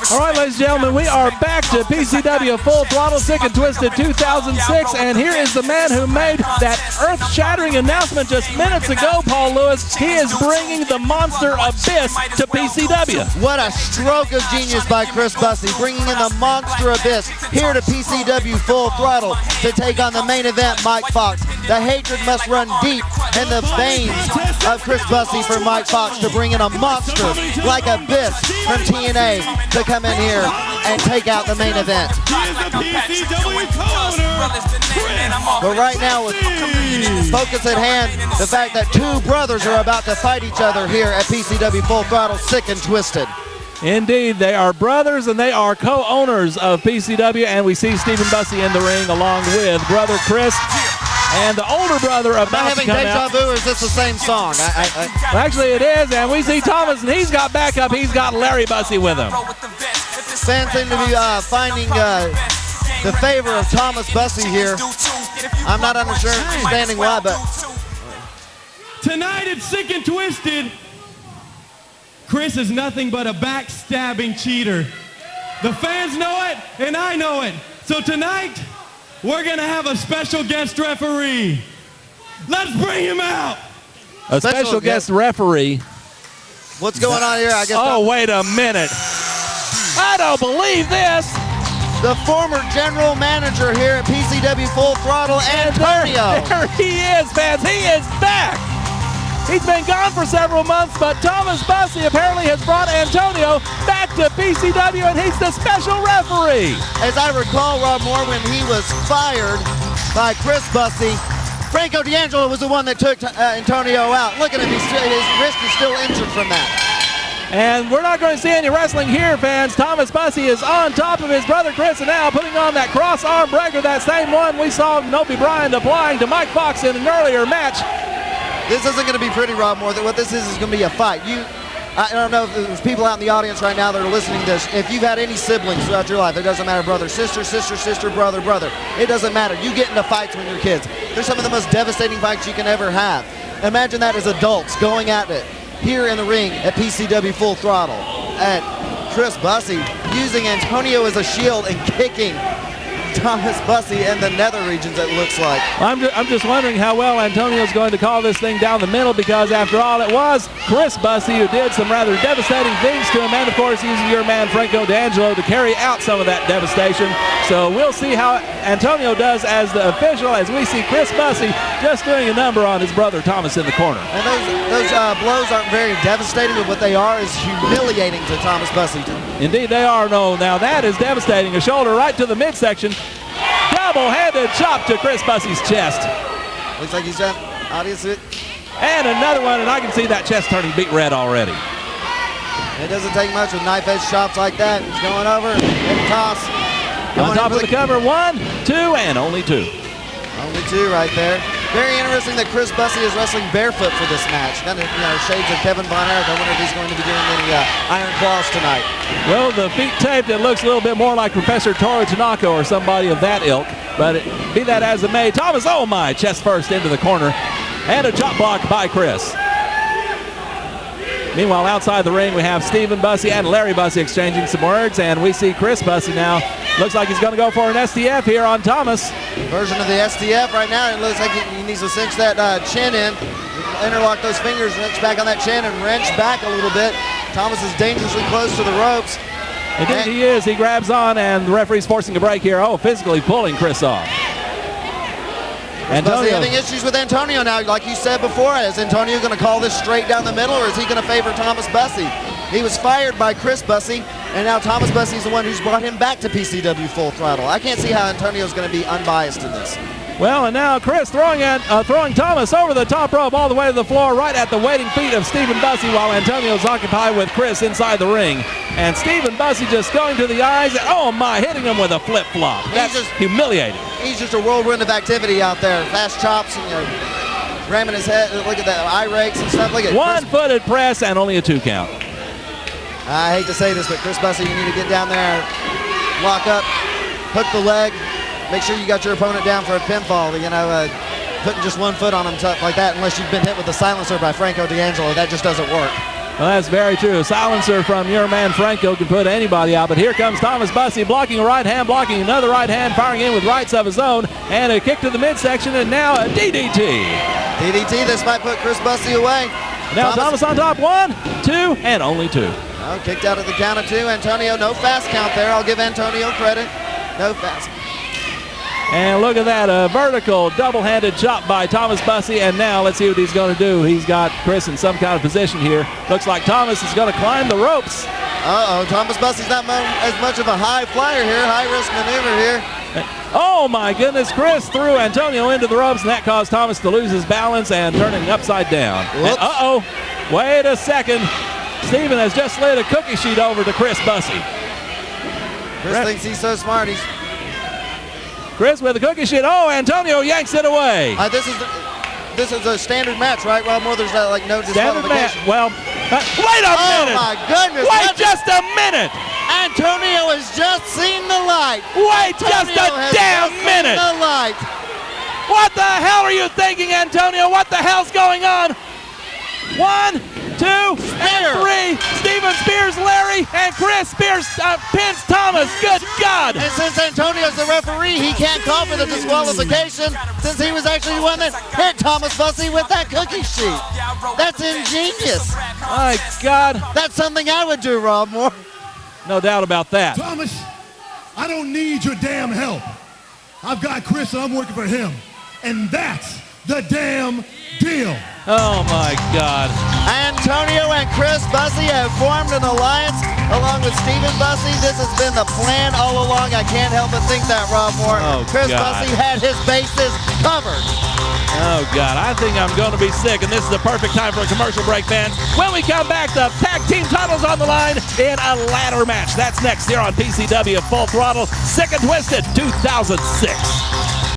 All right, ladies and gentlemen, we are back to PCW Full Throttle Sick and Twisted 2006, and here is the man who made that earth-shattering announcement just minutes ago, Paul Lewis. He is bringing the Monster Abyss to PCW. What a stroke of genius by Chris Bussey, bringing in the Monster Abyss here to PCW Full Throttle to take on the main event, Mike Fox. The hatred must run deep in the veins of Chris Bussey for Mike Fox to bring in a monster like Abyss from TNA to come in here and take out the main event. But right now, with focus at hand, the fact that two brothers are about to fight each other here at PCW Full Throttle Sick and Twisted. Indeed, they are brothers and they are co-owners of PCW, and we see Stephen Bussey in the ring along with brother Chris and the older brother of Am I having deja vu, or is this the same song? Well, actually, it is, and we see Thomas, and he's got backup. He's got Larry Bussey with him. Fans seem to be finding the favor of Thomas Bussey here. I'm not understanding why, but tonight it's Sick and Twisted. Chris is nothing but a backstabbing cheater. The fans know it, and I know it. So tonight, we're going to have a special guest referee. Let's bring him out. A special guest referee. What's going on here? I guess. Oh, wait a minute. I don't believe this. The former general manager here at PCW Full Throttle, Antonio. There he is, fans. He is back. He's been gone for several months, but Thomas Bussey apparently has brought Antonio back to PCW, and he's the special referee. As I recall, Rob Moore, when he was fired by Chris Bussey, Franco D'Angelo was the one that took Antonio out. Look at him, his wrist is still injured from that. And we're not going to see any wrestling here, fans. Thomas Bussey is on top of his brother Chris, and now putting on that cross-arm breaker, that same one we saw Nobi Bryant applying to Mike Fox in an earlier match. This isn't going to be pretty, Rob Moore. What this is going to be a fight. I don't know if there's people out in the audience right now that are listening to this. If you've had any siblings throughout your life, it doesn't matter, brother, sister, sister, sister, brother, brother. It doesn't matter. You get into fights when you're kids. They're some of the most devastating fights you can ever have. Imagine that as adults going at it here in the ring at PCW Full Throttle. And Chris Bussey using Antonio as a shield and kicking Thomas Bussey in the nether regions, it looks like. I'm just wondering how well Antonio's going to call this thing down the middle, because after all, it was Chris Bussey who did some rather devastating things to him, and of course using your man Franco D'Angelo to carry out some of that devastation. So we'll see how Antonio does as the official, as we see Chris Bussey just doing a number on his brother Thomas in the corner. And those blows aren't very devastating, but what they are is humiliating to Thomas Bussey. Indeed they are. No, now that is devastating. A shoulder right to the midsection. Double-handed chop to Chris Bussey's chest. Looks like he's done. Obviously. And another one, and I can see that chest turning beet red already. It doesn't take much with knife-edge chops like that. He's going over, and toss. On top of the cover, 1, 2, and only 2. Only 2 right there. Very interesting that Chris Bussey is wrestling barefoot for this match. Kind of, shades of Kevin Von Erich. I wonder if he's going to be doing any iron claws tonight. Well, the feet taped, it looks a little bit more like Professor Toru Tanaka or somebody of that ilk. But be that as it may, Thomas, oh my, chest first into the corner. And a chop block by Chris. Meanwhile, outside the ring, we have Stephen Bussey and Larry Bussey exchanging some words, and we see Chris Bussey now. Looks like he's going to go for an STF here on Thomas. Version of the STF right now. It looks like he needs to cinch that chin in, interlock those fingers, wrench back on that chin, and wrench back a little bit. Thomas is dangerously close to the ropes. Indeed he is. He grabs on, and the referee's forcing a break here. Oh, physically pulling Chris off. Antonio having issues with Antonio now, like you said before. Is Antonio going to call this straight down the middle, or is he going to favor Thomas Bussey? He was fired by Chris Bussey, and now Thomas Bussey is the one who's brought him back to PCW Full Throttle. I can't see how Antonio's going to be unbiased in this. Well, and now Chris throwing Thomas over the top rope all the way to the floor, right at the waiting feet of Stephen Bussey, while Antonio's occupied with Chris inside the ring. And Stephen Bussey just going to the eyes, and oh my, hitting him with a flip-flop. That's just humiliating. He's just a whirlwind of activity out there. Fast chops, and ramming his head. Look at that, eye rakes and stuff. Look at one-footed press and only a 2 count. I hate to say this, but Chris Bussey, you need to get down there, lock up, hook the leg, make sure you got your opponent down for a pinfall. Putting just 1 foot on him tough like that, unless you've been hit with a silencer by Franco D'Angelo, that just doesn't work. Well, that's very true. A silencer from your man Franco can put anybody out, but here comes Thomas Bussey blocking a right hand, blocking another right hand, firing in with rights of his own, and a kick to the midsection, and now a DDT. DDT, this might put Chris Bussey away. Now Thomas on top, 1, 2, and only 2. Oh, kicked out at the count of 2. Antonio, no fast count there. I'll give Antonio credit. No fast. And look at that, a vertical double-handed chop by Thomas Bussey, and now let's see what he's going to do. He's got Chris in some kind of position here. Looks like Thomas is going to climb the ropes. Uh-oh, Thomas Bussey's not as much of a high flyer here, high-risk maneuver here. Oh my goodness, Chris threw Antonio into the ropes, and that caused Thomas to lose his balance and turning upside down. Uh-oh, wait a second. Steven has just slid a cookie sheet over to Chris Bussey. Chris thinks he's so smart. Chris with the cookie sheet. Oh, Antonio yanks it away. This is a standard match, right? Well, more there's like no disqualification. Well, wait a minute. Oh my goodness. Wait just a minute. Antonio has just seen the light. Wait just a damn minute. The light. What the hell are you thinking, Antonio? What the hell's going on? 1, 2, and 3. Steven spears Larry, and Chris spears pins Thomas. Good God! And since Antonio's the referee, he can't call for the disqualification since he was actually the one that hit Thomas Bussey with that cookie sheet. That's ingenious. My God. That's something I would do, Rob Moore. No doubt about that. Thomas, I don't need your damn help. I've got Chris and I'm working for him. And that's the damn deal. Oh my God. Antonio and Chris Bussey have formed an alliance along with Steven Bussey. This has been the plan all along. I can't help but think that, Rob Moore. Oh, Chris God. Bussey had his bases covered. Oh God, I think I'm going to be sick, and this is the perfect time for a commercial break, fans. When we come back, the tag team titles on the line in a ladder match. That's next here on PCW Full Throttle, Sick and Twisted 2006.